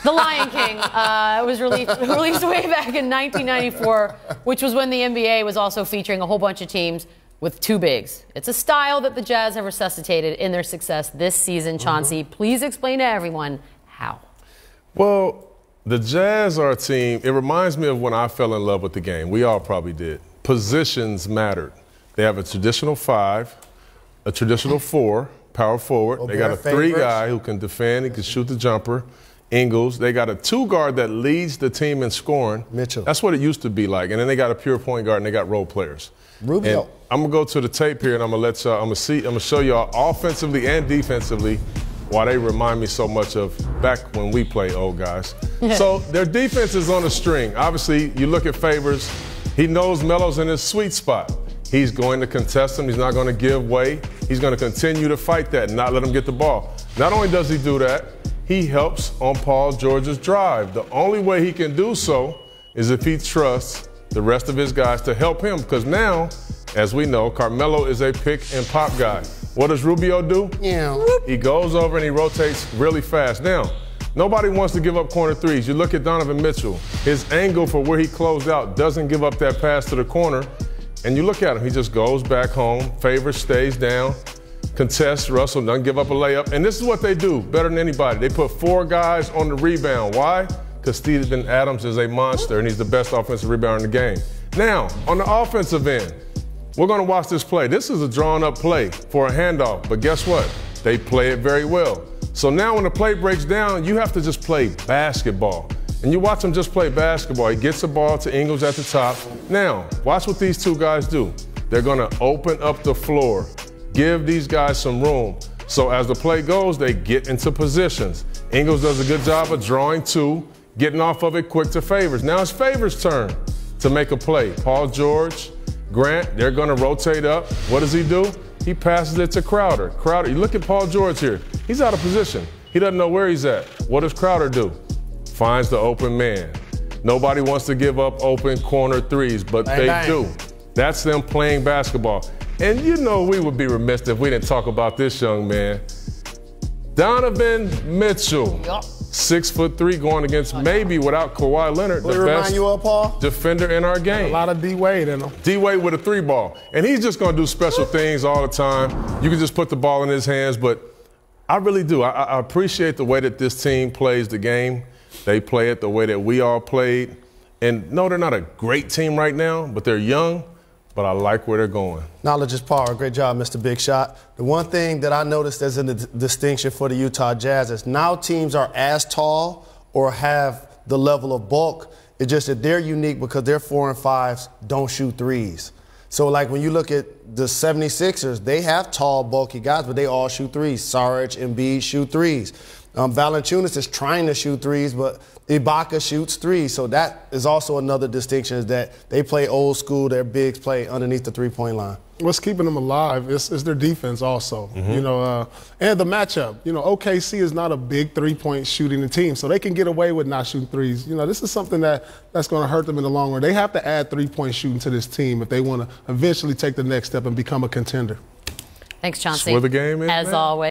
The Lion King was released way back in 1994, which was when the NBA was also featuring a whole bunch of teams with two bigs. It's a style that the Jazz have resuscitated in their success this season. Chauncey, please explain to everyone how. Well, the Jazz are a team, it reminds me of when I fell in love with the game. We all probably did. Positions mattered. They have a traditional 5, a traditional 4, power forward. They got a 3 guy who can defend, he can shoot the jumper. Ingles. They got a 2 guard that leads the team in scoring. Mitchell. That's what it used to be like. And then they got a pure point guard and they got role players. Rubio. And I'm gonna go to the tape here and I'm gonna show y'all offensively and defensively why they remind me so much of back when we played, old guys. So their defense is on a string. Obviously, you look at Favors, he knows Melo's in his sweet spot. He's going to contest him. He's not going to give way. He's going to continue to fight that and not let him get the ball. Not only does he do that, he helps on Paul George's drive. The only way he can do so is if he trusts the rest of his guys to help him, because now, as we know, Carmelo is a pick and pop guy. What does Rubio do? Yeah. He goes over and he rotates really fast. Now, nobody wants to give up corner threes. You look at Donovan Mitchell. His angle for where he closed out doesn't give up that pass to the corner. And you look at him, he just goes back home. Favors stays down. Contests, Russell doesn't give up a layup. And this is what they do better than anybody. They put 4 guys on the rebound. Why? Because Steven Adams is a monster and he's the best offensive rebounder in the game. Now, on the offensive end, we're going to watch this play. This is a drawn-up play for a handoff, but guess what? They play it very well. So now when the play breaks down, you have to just play basketball. And you watch him just play basketball. He gets the ball to Ingles at the top. Now, watch what these 2 guys do. They're going to open up the floor, give these guys some room. So as the play goes, they get into positions. Ingles does a good job of drawing 2, getting off of it quick to Favors. Now it's Favors' turn to make a play. Paul George, Grant, they're going to rotate up. What does he do? He passes it to Crowder. Crowder, you look at Paul George here. He's out of position. He doesn't know where he's at. What does Crowder do? Finds the open man. Nobody wants to give up open corner threes, but they do. That's them playing basketball. And you know we would be remiss if we didn't talk about this young man. Donovan Mitchell, 6'3", going against maybe without Kawhi Leonard, the best defender in our game. A lot of D-Wade in him. D-Wade with a 3 ball. And he's just going to do special things all the time. You can just put the ball in his hands, but I really do. I appreciate the way that this team plays the game. They play it the way that we all played. And no, they're not a great team right now, but they're young. But I like where they're going. Knowledge is power. Great job, Mr. Big Shot. The one thing that I noticed as a distinction for the Utah Jazz is now teams are as tall or have the level of bulk. It's just that they're unique because their 4 and 5s don't shoot threes. So, like, when you look at the 76ers, they have tall, bulky guys, but they all shoot threes. Saric, Embiid shoot threes. Valanciunas is trying to shoot threes, but Ibaka shoots threes. So that is also another distinction, is that they play old school. Their bigs play underneath the three-point line. What's keeping them alive is their defense also, you know, and the matchup. You know, OKC is not a big three-point shooting team, so they can get away with not shooting threes. You know, this is something that's going to hurt them in the long run. They have to add three-point shooting to this team if they want to eventually take the next step and become a contender. Thanks, Chauncey. That's where the game is, as man. always.